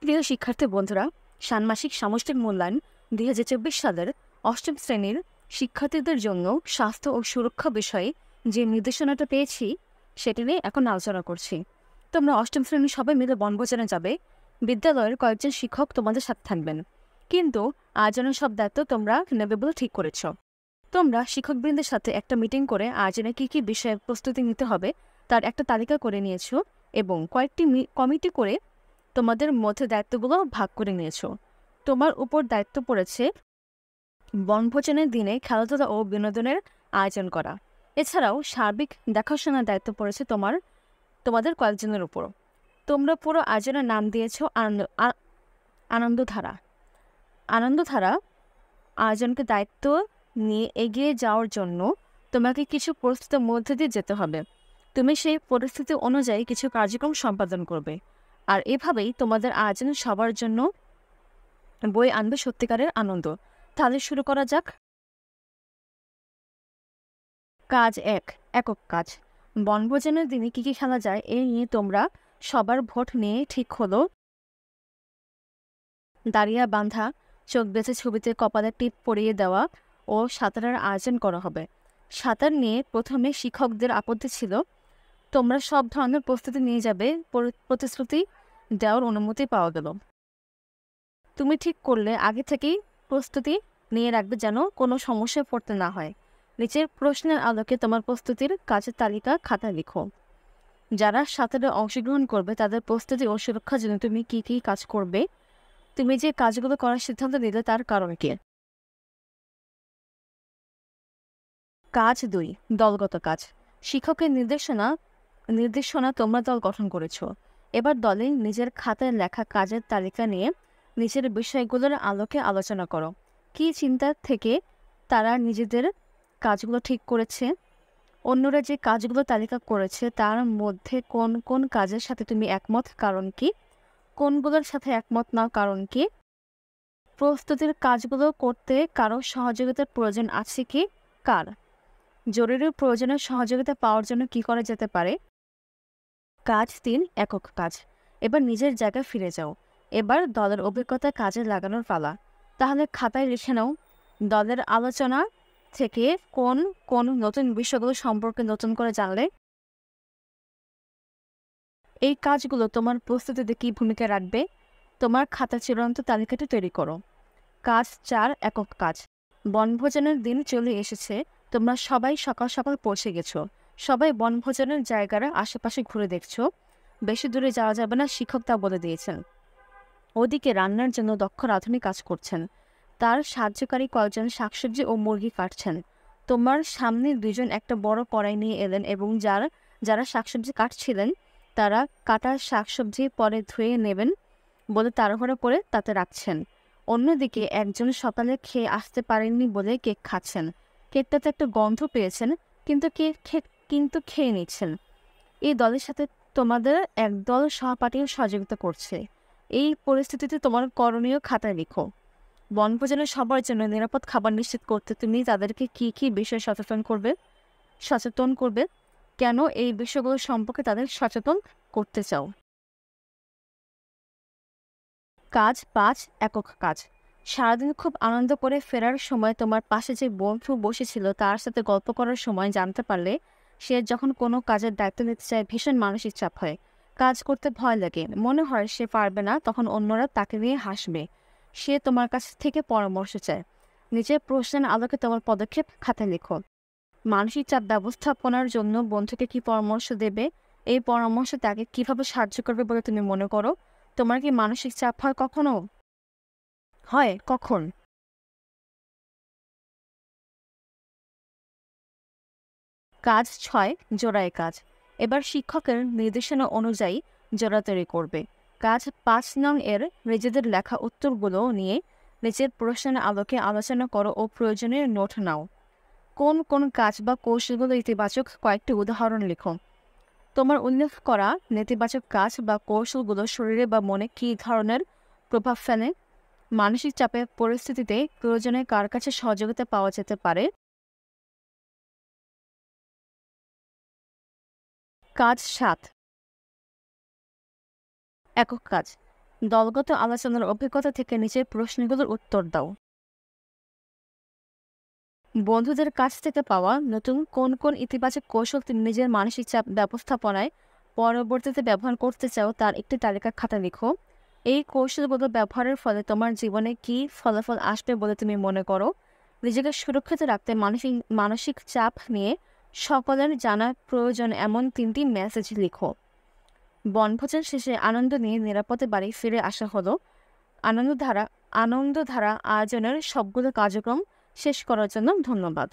প্রিয় শিক্ষার্থী বন্ধুরা, ষান্মাসিক সামষ্টিক মূল্যায়ন 2024 সালের অষ্টম শ্রেণীর শিক্ষার্থীদের জন্য স্বাস্থ্য ও সুরক্ষা বিষয়ে যে নির্দেশনাটা পেয়েছি সেটি নিয়ে এখন আলোচনা করছি। তোমরা অষ্টম শ্রেণীর সবাই মিলে বনভোজনে যাবে। বিদ্যালয়ের কয়েকজন শিক্ষক তোমাদের সাথে থাকবেন, কিন্তু আয়োজনের সব দায়িত্ব তোমরা নেবে বলে ঠিক করেছ। তোমরা শিক্ষকবৃন্দের সাথে একটা মিটিং করে আয়োজনে কী কী বিষয়ে প্রস্তুতি নিতে হবে তার একটা তালিকা করে নিয়েছ এবং কয়েকটি কমিটি করে তোমাদের মধ্যে দায়িত্বগুলো ভাগ করে নিয়েছো। তোমার উপর দায়িত্ব পড়েছে বনভোজনের দিনে খেলাধুলা ও বিনোদনের আয়োজন করা। এছাড়াও সার্বিক দেখাশোনার দায়িত্ব পড়েছে তোমাদের কয়েকজনের উপর। তোমরা পুরো আয়োজনের নাম দিয়েছ আনন্দধারা। আনন্দধারা আয়োজনকে দায়িত্ব নিয়ে এগিয়ে যাওয়ার জন্য তোমাকে কিছু পরিস্থিতির মধ্যে দিয়ে যেতে হবে। তুমি সেই পরিস্থিতি অনুযায়ী কিছু কার্যক্রম সম্পাদন করবে, আর এভাবেই তোমাদের আয়োজন সবার জন্য বই আনবে সত্যিকারের আনন্দ। তাহলে শুরু করা যাক। কাজ 1, একক কাজ। বনভোজনের দিনে কি কি খেলা যায় এই নিয়ে তোমরা সবার ভোট নিয়ে ঠিক হলো দাঁড়িয়া বাঁধা, চোখ বেঁচে ছবিতে কপালে টিপ পরিয়ে দেওয়া ও সাঁতারের আয়োজন করা হবে। সাঁতার নিয়ে প্রথমে শিক্ষকদের আপত্তি ছিল। তোমরা সব ধরনের প্রস্তুতি নিয়ে যাবে, প্রতিশ্রুতি দেওয়ার অনুমতি পাওয়া গেল। তুমি ঠিক করলে আগে থেকেই প্রস্তুতি নিয়ে রাখবে যেন কোনো সমস্যায় পড়তে না হয়। নিচের প্রশ্নের আলোকে তোমার প্রস্তুতির কাজের তালিকা খাতায় লিখো। যারা সাঁতারে অংশগ্রহণ করবে তাদের প্রস্তুতি ও সুরক্ষার জন্য তুমি কি কি কাজ করবে, তুমি যে কাজগুলো করার সিদ্ধান্ত নিলে তার কারণ কি। কাজ 2, দলগত কাজ। শিক্ষকের নির্দেশনা তোমরা দল গঠন করেছ। এবার দলে নিজের খাতায় লেখা কাজের তালিকা নিয়ে নিচের বিষয়গুলোর আলোকে আলোচনা করো। কি চিন্তা থেকে তারা নিজেদের কাজগুলো ঠিক করেছে, অন্যরা যে কাজগুলো তালিকা করেছে তার মধ্যে কোন কোন কাজের সাথে তুমি একমত, কারণ কি, কোনগুলোর সাথে একমত না, কারণ কি। প্রস্তুতির কাজগুলো করতে কারো সহযোগিতার প্রয়োজন আছে কি, কার। জরুরি প্রয়োজনের সহযোগিতা পাওয়ার জন্য কি করা যেতে পারে। কাজ 3, একক কাজ। এবার নিজের জায়গায় ফিরে যাও। এবার দলের অভিজ্ঞতা কাজে লাগানোর পালা। তাহলে খাতায় লিখে নাও দলের আলোচনা থেকে কোন কোন নতুন বিষয়গুলো সম্পর্কে নতুন করে জানলে। এই কাজগুলো তোমার প্রস্তুতিতে কী ভূমিকা রাখবে। তোমার খাতা চূড়ান্ত তালিকাটি তৈরি করো। কাজ 4, একক কাজ। বনভোজনের দিন চলে এসেছে। তোমরা সবাই সকাল সকাল পৌঁছে গেছো। সবাই বনভোজনের জায়গার আশেপাশে ঘুরে দেখছো। বেশি দূরে যাওয়া যাবে না, শিক্ষক তা বলে দিয়েছেন। ওদিকে রান্নার জন্য দক্ষ রাঁধুনি কাজ করছেন। তার সাহায্যকারী কয়েকজন শাকসবজি ও মুরগি কাটছেন। তোমার সামনে 2 জন একটা বড় কড়াই নিয়ে এলেন এবং যারা শাকসবজি কাটছিলেন তারা কাটা শাকসবজি পরে ধুয়ে নেবেন বলে তাড়াহুড়ো করে তাতে রাখছেন। অন্যদিকে একজন সকালে খেয়ে আসতে পারেননি বলে কেক খাচ্ছেন। কেকটাতে একটা গন্ধ পেয়েছেন, কিন্তু খেয়ে নিচ্ছেন। এই দলের সাথে তোমাদের একদল সহপাঠীও সহযোগিতা করছে। এই পরিস্থিতিতে তোমার করণীয় খাতায় লিখো। বনভোজনের সবার জন্য নিরাপদ খাবার নিশ্চিত করতে তুমি তাদেরকে কি কি বিষয়ে সচেতন করবে, কেন এই বিষয়গুলো সম্পর্কে তাদের সচেতন করতে চাও। কাজ 5, একক কাজ। সারাদিন খুব আনন্দ করে ফেরার সময় তোমার পাশে যে বন্ধু বসেছিল তার সাথে গল্প করার সময় জানতে পারলে সে যখন কোনো কাজের দায়িত্ব নিতে চায় ভীষণ মানসিক চাপ হয়। কাজ করতে ভয় লাগে, মনে হয় সে পারবে না, তখন অন্যরা তাকে নিয়ে হাসবে। সে তোমার কাছ থেকে পরামর্শ চায়। নিজের প্রশ্নের আলোকে তোমার পদক্ষেপ খাতায় লেখো। মানসিক চাপ ব্যবস্থাপনার জন্য বন্ধুকে কি পরামর্শ দেবে, এই পরামর্শ তাকে কিভাবে সাহায্য করবে বলে তুমি মনে করো। তোমার কি মানসিক চাপ হয় কখনো? হয় কখন? কাজ 6, জোড়ায় কাজ। এবার শিক্ষকের নির্দেশনা অনুযায়ী জোড়া তৈরি করবে। কাজ 5 নং এর নিজেদের লেখা উত্তরগুলো নিয়ে নিচের প্রশ্নের আলোকে আলোচনা করো ও প্রয়োজনীয় নোট নাও। কোন কোন কাজ বা কৌশলগুলো ইতিবাচক, কয়েকটি উদাহরণ লিখো। তোমার উল্লেখ করা নেতিবাচক কাজ বা কৌশলগুলো শরীরে বা মনে কী ধরনের প্রভাব ফেলে। মানসিক চাপের পরিস্থিতিতে প্রয়োজনে কার কাছে সহযোগিতা পাওয়া যেতে পারে। কাজ 7, একক কাজ। দলগত আলোচনার অভিজ্ঞতা থেকে নিজের প্রশ্নগুলোর উত্তর দাও। বন্ধুদের কাছ থেকে পাওয়া নতুন কোন কোন ইতিবাচক কৌশল তুমি নিজের মানসিক চাপ ব্যবস্থাপনায় পরবর্তীতে ব্যবহার করতে চাও তার একটি তালিকা খাতা লিখো। এই কৌশলগুলো ব্যবহারের ফলে তোমার জীবনে কী ফলাফল আসবে বলে তুমি মনে করো? নিজেকে সুরক্ষিত রাখতে মানসিক মানসিক চাপ নিয়ে সকলের জানা প্রয়োজন এমন 3টি মেসেজ লিখো। বনভোজন শেষে আনন্দ নিয়ে নিরাপদে বাড়ি ফিরে আসা হলো। আনন্দধারা আনন্দধারা আয়োজনের সবগুলো কার্যক্রম শেষ করার জন্য ধন্যবাদ।